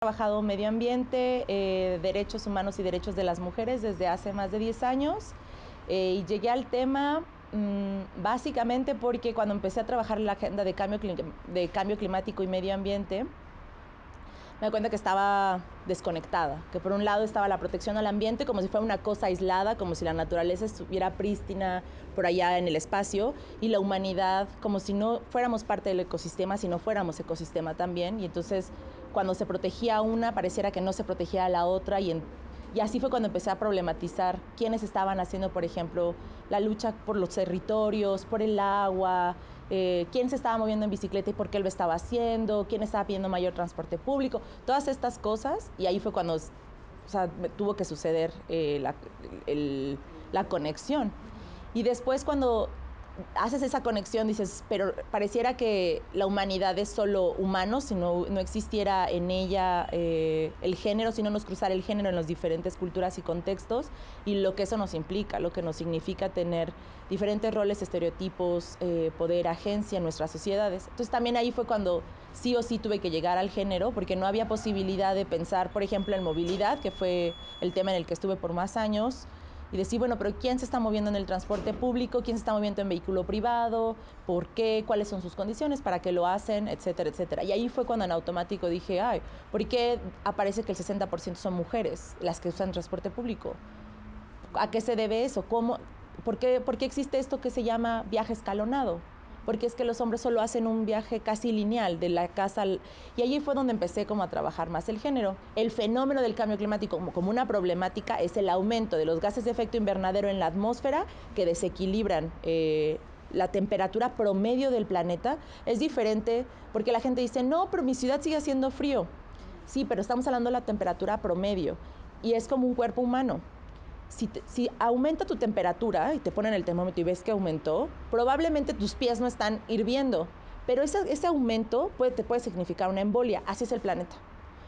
trabajado medio ambiente, derechos humanos y derechos de las mujeres desde hace más de 10 años y llegué al tema básicamente porque cuando empecé a trabajar en la agenda de cambio climático y medio ambiente, me di cuenta que estaba desconectada, que por un lado estaba la protección al ambiente como si fuera una cosa aislada, como si la naturaleza estuviera prístina por allá en el espacio, y la humanidad como si no fuéramos parte del ecosistema, si no fuéramos ecosistema también, y entonces cuando se protegía una pareciera que no se protegía a la otra, y así fue cuando empecé a problematizar quiénes estaban haciendo, por ejemplo, la lucha por los territorios, por el agua, quién se estaba moviendo en bicicleta y por qué lo estaba haciendo, quién estaba pidiendo mayor transporte público, todas estas cosas, y ahí fue cuando tuvo que suceder la conexión. Y después cuando haces esa conexión dices, pero pareciera que la humanidad es solo humano, si no existiera en ella el género, si no nos cruzara el género en las diferentes culturas y contextos, y lo que eso nos implica, lo que nos significa tener diferentes roles, estereotipos, poder, agencia en nuestras sociedades. Entonces también ahí fue cuando sí o sí tuve que llegar al género, porque no había posibilidad de pensar, por ejemplo, en movilidad, que fue el tema en el que estuve por más años, y decir, bueno, pero ¿quién se está moviendo en el transporte público? ¿Quién se está moviendo en vehículo privado? ¿Por qué? ¿Cuáles son sus condiciones? ¿Para qué lo hacen? Etcétera, etcétera. Y ahí fue cuando en automático dije, ay, ¿por qué aparece que el 60% son mujeres las que usan transporte público? ¿A qué se debe eso? ¿Por qué existe esto que se llama viaje escalonado? Porque es que los hombres solo hacen un viaje casi lineal de la casa y allí fue donde empecé como a trabajar más el género. El fenómeno del cambio climático como una problemática es el aumento de los gases de efecto invernadero en la atmósfera que desequilibran la temperatura promedio del planeta. Es diferente porque la gente dice, no, pero mi ciudad sigue haciendo frío. Sí, pero estamos hablando de la temperatura promedio y es como un cuerpo humano. Si aumenta tu temperatura y te ponen el termómetro y ves que aumentó, probablemente tus pies no están hirviendo, pero ese aumento te puede significar una embolia. Así es el planeta.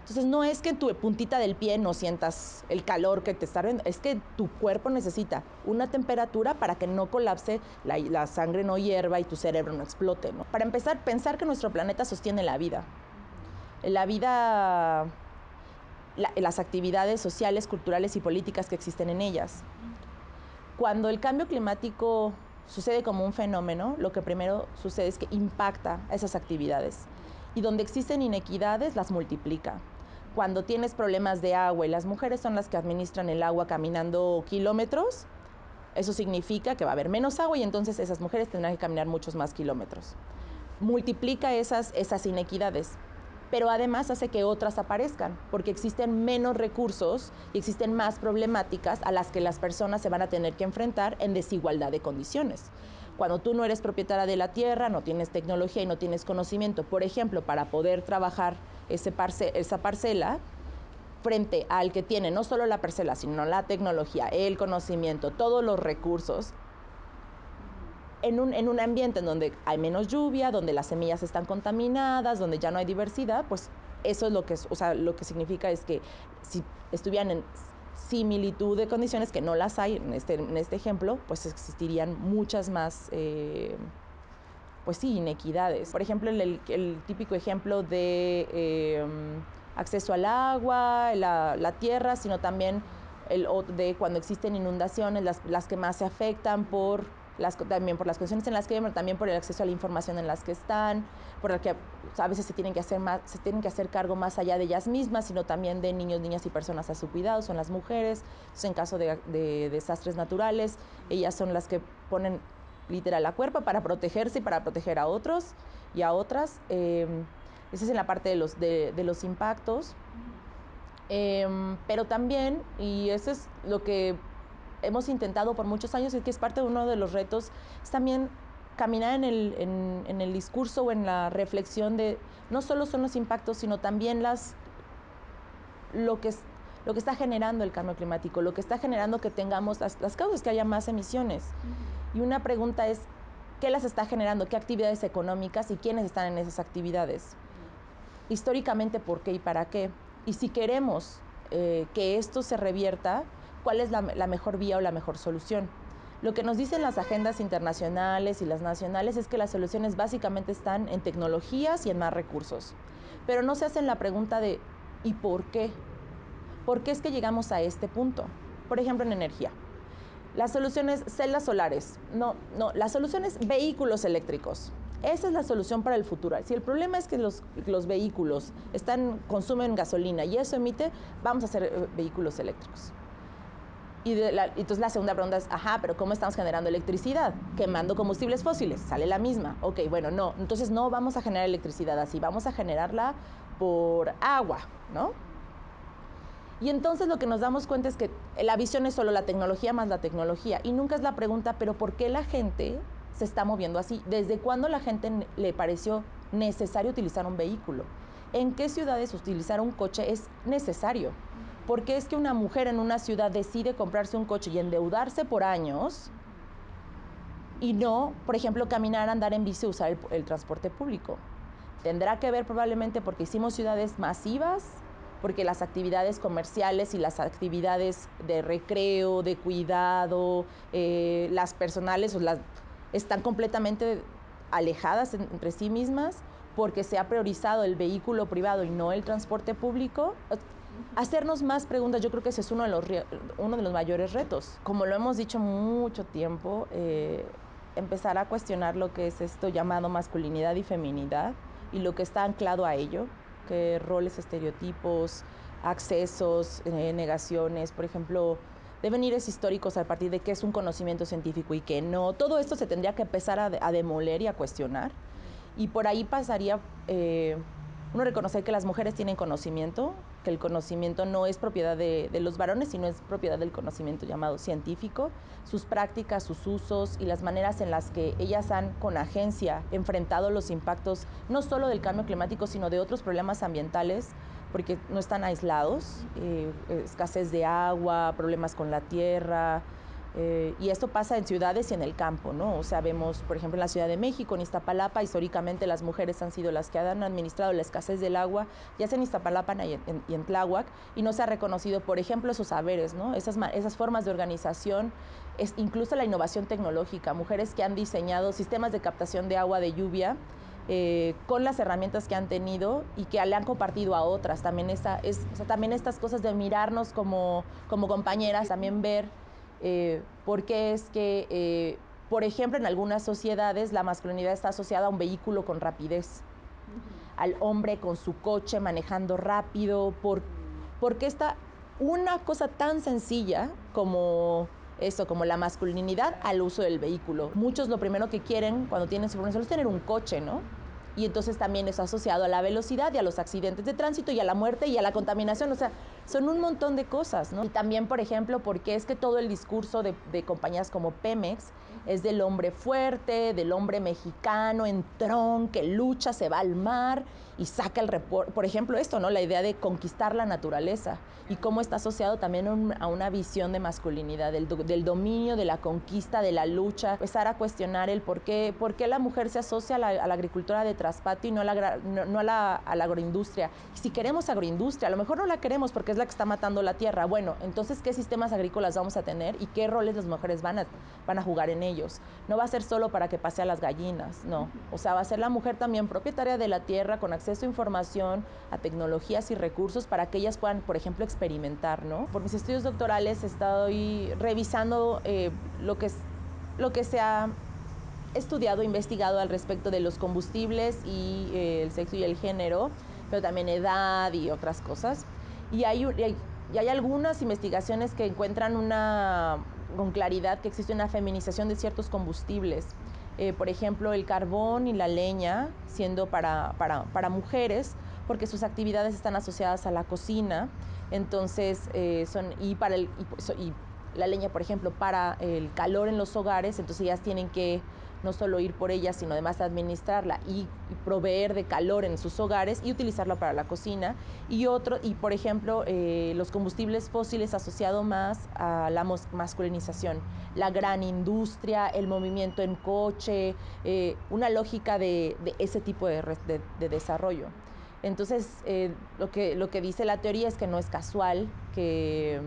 Entonces no es que en tu puntita del pie no sientas el calor que te está viendo, es que tu cuerpo necesita una temperatura para que no colapse, la sangre no hierva y tu cerebro no explote, ¿no? Para empezar, pensar que nuestro planeta sostiene la vida. Las actividades sociales, culturales y políticas que existen en ellas. Cuando el cambio climático sucede como un fenómeno, lo que primero sucede es que impacta a esas actividades. Y donde existen inequidades, las multiplica. Cuando tienes problemas de agua y las mujeres son las que administran el agua caminando kilómetros, eso significa que va a haber menos agua y entonces esas mujeres tendrán que caminar muchos más kilómetros. Multiplica esas inequidades, pero además hace que otras aparezcan, porque existen menos recursos y existen más problemáticas a las que las personas se van a tener que enfrentar en desigualdad de condiciones. Cuando tú no eres propietaria de la tierra, no tienes tecnología y no tienes conocimiento, por ejemplo, para poder trabajar esa parcela, frente al que tiene no solo la parcela, sino la tecnología, el conocimiento, todos los recursos, en un ambiente en donde hay menos lluvia, donde las semillas están contaminadas, donde ya no hay diversidad, pues eso es lo que significa es que si estuvieran en similitud de condiciones, que no las hay en este ejemplo, pues existirían muchas más pues sí, inequidades. Por ejemplo, el típico ejemplo de acceso al agua, la tierra, sino también de cuando existen inundaciones, las que más se afectan también por las condiciones en las que viven, también por el acceso a la información en las que están, por el que a veces se tienen que hacer cargo más allá de ellas mismas, sino también de niños, niñas y personas a su cuidado, son las mujeres. Entonces, en caso de desastres naturales, ellas son las que ponen literal la cuerpa para protegerse y para proteger a otros y a otras. Esa es en la parte de los impactos. Pero también, y eso es lo que hemos intentado por muchos años, es que es parte de uno de los retos, es también caminar en el discurso o en la reflexión de no solo son los impactos, sino también lo que está generando el cambio climático, lo que está generando que tengamos las causas, que haya más emisiones. Y una pregunta es, ¿qué las está generando? ¿Qué actividades económicas y quiénes están en esas actividades? Históricamente, ¿por qué y para qué? Y si queremos que esto se revierta, ¿cuál es la mejor vía o la mejor solución? Lo que nos dicen las agendas internacionales y las nacionales es que las soluciones básicamente están en tecnologías y en más recursos. Pero no se hacen la pregunta de ¿Y por qué? ¿Por qué es que llegamos a este punto? Por ejemplo, en energía. La solución es celdas solares. No, la solución es vehículos eléctricos. Esa es la solución para el futuro. Si el problema es que los vehículos consumen gasolina y eso emite, vamos a hacer vehículos eléctricos. Entonces la segunda pregunta es, pero ¿cómo estamos generando electricidad? Quemando combustibles fósiles, sale la misma. Ok, bueno, no, entonces no vamos a generar electricidad así, vamos a generarla por agua, ¿no? Y entonces lo que nos damos cuenta es que la visión es solo la tecnología más la tecnología. Y nunca es la pregunta, ¿pero por qué la gente se está moviendo así? ¿Desde cuándo la gente le pareció necesario utilizar un vehículo? ¿En qué ciudades utilizar un coche es necesario? ¿Por qué es que una mujer en una ciudad decide comprarse un coche y endeudarse por años y no, por ejemplo, caminar, andar en bici, usar el transporte público? Tendrá que ver probablemente porque hicimos ciudades masivas, porque las actividades comerciales y las actividades de recreo, de cuidado, las personales están completamente alejadas entre sí mismas, porque se ha priorizado el vehículo privado y no el transporte público. Hacernos más preguntas, yo creo que ese es uno de los mayores retos. Como lo hemos dicho mucho tiempo, empezar a cuestionar lo que es esto llamado masculinidad y feminidad y lo que está anclado a ello, que roles, estereotipos, accesos, negaciones, por ejemplo, devenires históricos a partir de qué es un conocimiento científico y qué no. Todo esto se tendría que empezar a demoler y a cuestionar. Y por ahí pasaría uno reconocer que las mujeres tienen conocimiento, que el conocimiento no es propiedad de los varones, sino es propiedad del conocimiento llamado científico, sus prácticas, sus usos y las maneras en las que ellas han, con agencia, enfrentado los impactos no solo del cambio climático, sino de otros problemas ambientales, porque no están aislados, escasez de agua, problemas con la tierra, y esto pasa en ciudades y en el campo, ¿no? O sea, vemos, por ejemplo, en la Ciudad de México, en Iztapalapa, históricamente las mujeres han sido las que han administrado la escasez del agua, ya sea en Iztapalapa y en Tláhuac, y no se ha reconocido, por ejemplo, esos saberes, ¿no? Esas formas de organización, incluso la innovación tecnológica, mujeres que han diseñado sistemas de captación de agua de lluvia, con las herramientas que han tenido y que le han compartido a otras. También, también estas cosas de mirarnos como compañeras, también ver por qué es que, por ejemplo, en algunas sociedades la masculinidad está asociada a un vehículo con rapidez, al hombre con su coche manejando rápido, porque está una cosa tan sencilla como eso, como la masculinidad al uso del vehículo. Muchos lo primero que quieren cuando tienen su profesión es tener un coche, ¿no? Y entonces también es asociado a la velocidad y a los accidentes de tránsito y a la muerte y a la contaminación. O sea, son un montón de cosas, ¿no? Y también, por ejemplo, porque es que todo el discurso de compañías como Pemex es del hombre fuerte, del hombre mexicano, entrón, que lucha, se va al mar y saca el reporte. Por ejemplo, esto, ¿no? La idea de conquistar la naturaleza y cómo está asociado también a una visión de masculinidad, del dominio, de la conquista, de la lucha. Empezar a cuestionar el por qué la mujer se asocia a la agricultura de traspatio y no a la agroindustria. Y si queremos agroindustria, a lo mejor no la queremos porque es la que está matando la tierra. Bueno, entonces, ¿qué sistemas agrícolas vamos a tener y qué roles las mujeres van a jugar en ellos? No va a ser solo para que pase a las gallinas, no. O sea, va a ser la mujer también propietaria de la tierra con acceso a información, a tecnologías y recursos para que ellas puedan, por ejemplo, experimentar, ¿no? Por mis estudios doctorales estoy revisando lo que se ha estudiado, investigado al respecto de los combustibles y el sexo y el género, pero también edad y otras cosas. Y hay algunas investigaciones que encuentran con claridad que existe una feminización de ciertos combustibles. Por ejemplo, el carbón y la leña, siendo para mujeres, porque sus actividades están asociadas a la cocina. Entonces, y la leña, por ejemplo, para el calor en los hogares, entonces ellas tienen que no solo ir por ella, sino además administrarla y proveer de calor en sus hogares y utilizarla para la cocina. Y por ejemplo, los combustibles fósiles asociados más a la masculinización, la gran industria, el movimiento en coche, una lógica de ese tipo de desarrollo. Entonces, lo que dice la teoría es que no es casual que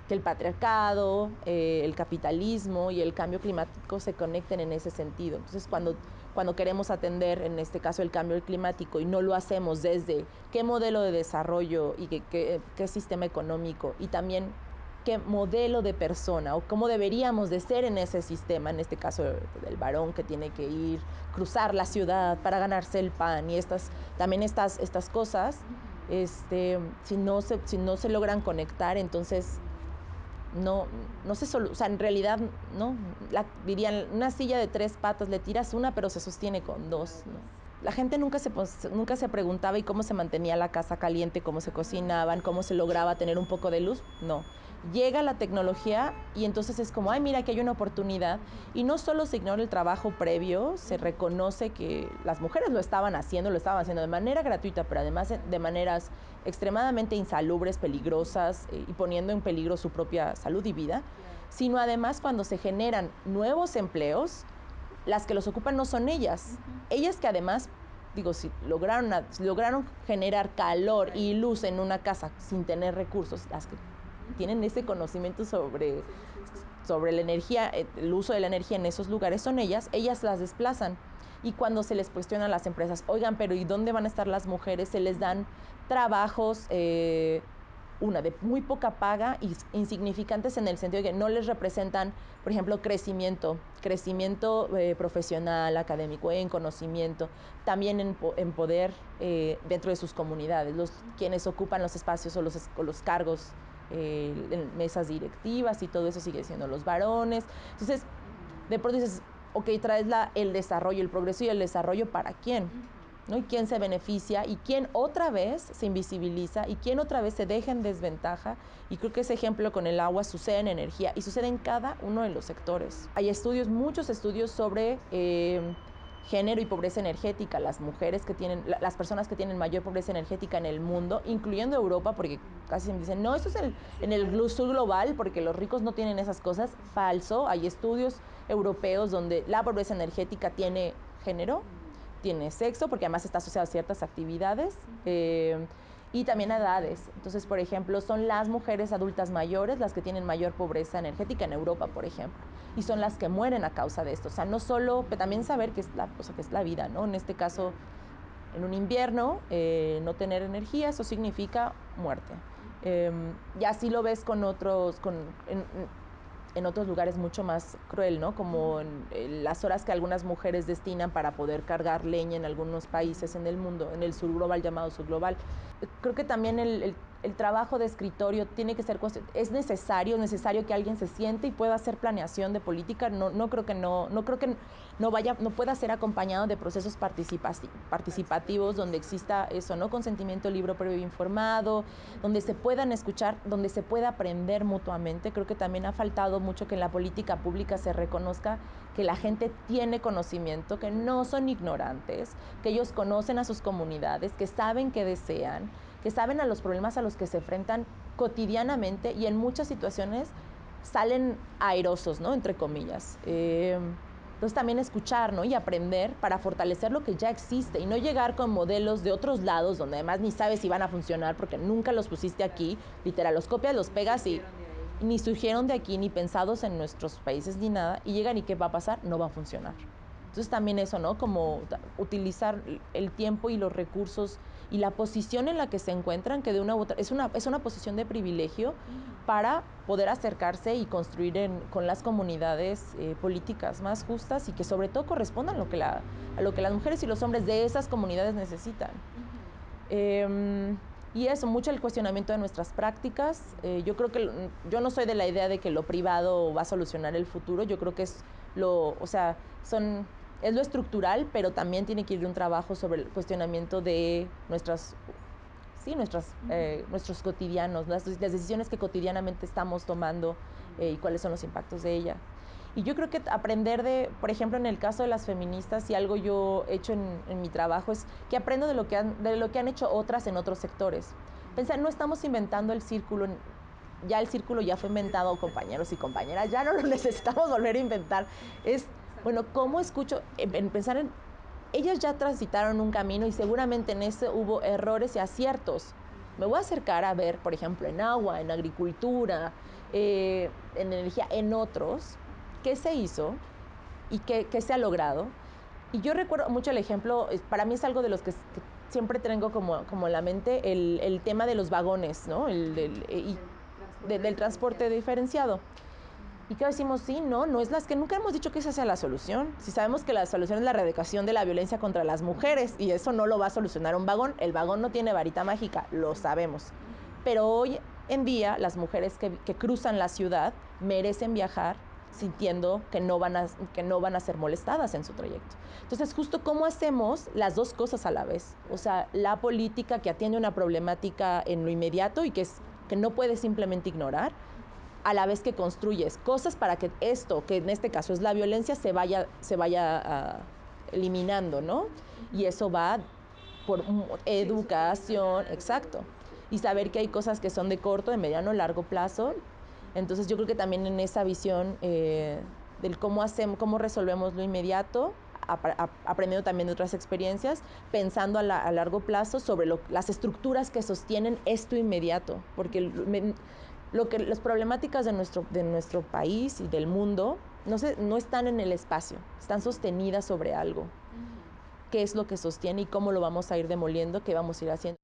el patriarcado, el capitalismo y el cambio climático se conecten en ese sentido. Entonces, cuando cuando queremos atender, en este caso, el cambio climático y no lo hacemos desde qué modelo de desarrollo y qué sistema económico y también qué modelo de persona o cómo deberíamos de ser en ese sistema, en este caso del varón que tiene que ir, cruzar la ciudad para ganarse el pan y también estas cosas, si no se logran conectar, entonces no se soluciona, o sea, en realidad, ¿no? Dirían, una silla de 3 patas, le tiras una, pero se sostiene con 2, ¿no? La gente nunca se preguntaba y cómo se mantenía la casa caliente, cómo se cocinaban, cómo se lograba tener un poco de luz. No. Llega la tecnología y entonces es como, ay, mira, aquí hay una oportunidad. Y no solo se ignora el trabajo previo, se reconoce que las mujeres lo estaban haciendo de manera gratuita, pero además de maneras extremadamente insalubres, peligrosas y poniendo en peligro su propia salud y vida, sino además cuando se generan nuevos empleos, las que los ocupan no son ellas. Ellas que además, digo, si lograron generar calor y luz en una casa sin tener recursos, las que tienen ese conocimiento sobre la energía, el uso de la energía en esos lugares son ellas las desplazan. Y cuando se les cuestiona a las empresas, oigan, pero ¿y dónde van a estar las mujeres? Se les dan trabajos, de muy poca paga y insignificantes en el sentido de que no les representan, por ejemplo, crecimiento profesional, académico, en conocimiento, también en poder dentro de sus comunidades, quienes ocupan los espacios o los cargos en mesas directivas y todo eso sigue siendo los varones. Entonces, de pronto dices, ok, traes el desarrollo, el progreso y el desarrollo, ¿para quién? ¿No? Y quién se beneficia y quién otra vez se invisibiliza y quién otra vez se deja en desventaja. Y creo que ese ejemplo con el agua sucede en energía y sucede en cada uno de los sectores. Hay muchos estudios sobre género y pobreza energética, las personas que tienen mayor pobreza energética en el mundo, incluyendo Europa, porque casi me dicen, no, eso es en el sur global, porque los ricos no tienen esas cosas. Falso, hay estudios europeos donde la pobreza energética tiene género, tiene sexo, porque además está asociado a ciertas actividades, y también a edades. Entonces, por ejemplo, son las mujeres adultas mayores las que tienen mayor pobreza energética en Europa, por ejemplo, y son las que mueren a causa de esto. O sea, no solo, pero también saber que es la vida, ¿no? En este caso, en un invierno, no tener energía, eso significa muerte. Y así lo ves en otros lugares mucho más cruel, ¿no? Como en las horas que algunas mujeres destinan para poder cargar leña en algunos países en el mundo, en el sur global, llamado sur global. Creo que también el trabajo de escritorio tiene que ser, es necesario que alguien se siente y pueda hacer planeación de política. No creo que no pueda ser acompañado de procesos participativos donde exista eso, ¿no? Consentimiento libre, previo informado, donde se puedan escuchar, donde se pueda aprender mutuamente. Creo que también ha faltado mucho que en la política pública se reconozca que la gente tiene conocimiento, que no son ignorantes, que ellos conocen a sus comunidades, que saben qué desean, que saben a los problemas a los que se enfrentan cotidianamente y en muchas situaciones salen airosos, ¿no? Entre comillas. Entonces también escuchar, ¿no? Y aprender para fortalecer lo que ya existe y no llegar con modelos de otros lados donde además ni sabes si van a funcionar porque nunca los pusiste aquí, literal, los copias, los pegas y ni surgieron de aquí, ni pensados en nuestros países, ni nada, y llegan y ¿qué va a pasar? No va a funcionar. Entonces también eso, ¿no? Como utilizar el tiempo y los recursos y la posición en la que se encuentran, que de una u otra, es una posición de privilegio para poder acercarse y construir con las comunidades políticas más justas y que sobre todo correspondan a lo que las mujeres y los hombres de esas comunidades necesitan. Y eso, mucho el cuestionamiento de nuestras prácticas. Yo no soy de la idea de que lo privado va a solucionar el futuro. Yo creo que es lo estructural, pero también tiene que ir un trabajo sobre el cuestionamiento de nuestros cotidianos, las decisiones que cotidianamente estamos tomando y cuáles son los impactos de ella. Y yo creo que aprender por ejemplo, en el caso de las feministas, si algo yo he hecho en mi trabajo es que aprendo de lo que han hecho otras en otros sectores. Pensar, no estamos inventando el círculo, ya el círculo ya fue inventado, compañeros y compañeras, ya no lo necesitamos volver a inventar. ¿Cómo escucho? Pensar en ellas ya transitaron un camino y seguramente en ese hubo errores y aciertos. Me voy a acercar a ver, por ejemplo, en agua, en agricultura, en energía, en otros, qué se hizo y qué se ha logrado Y yo recuerdo mucho el ejemplo, para mí es algo de los que siempre tengo como en la mente, el tema de los vagones, ¿no? Del transporte diferenciado. Y que decimos, sí, no es las que nunca hemos dicho que esa sea la solución. Si sabemos que la solución es la erradicación de la violencia contra las mujeres y eso no lo va a solucionar un vagón, el vagón no tiene varita mágica, lo sabemos. Pero hoy en día las mujeres que cruzan la ciudad merecen viajar sintiendo que no van a ser molestadas en su trayecto. Entonces, justo cómo hacemos las dos cosas a la vez. O sea, la política que atiende una problemática en lo inmediato y que no puedes simplemente ignorar, a la vez que construyes cosas para que esto, que en este caso es la violencia, se vaya eliminando, ¿no? Y eso va por educación, exacto. Y saber que hay cosas que son de corto, de mediano, largo plazo. Entonces yo creo que también en esa visión del cómo resolvemos lo inmediato, aprendiendo también de otras experiencias, pensando a largo plazo sobre las estructuras que sostienen esto inmediato, porque las problemáticas de nuestro país y del mundo no están en el espacio, están sostenidas sobre algo. ¿Qué es lo que sostiene y cómo lo vamos a ir demoliendo? ¿Qué vamos a ir haciendo?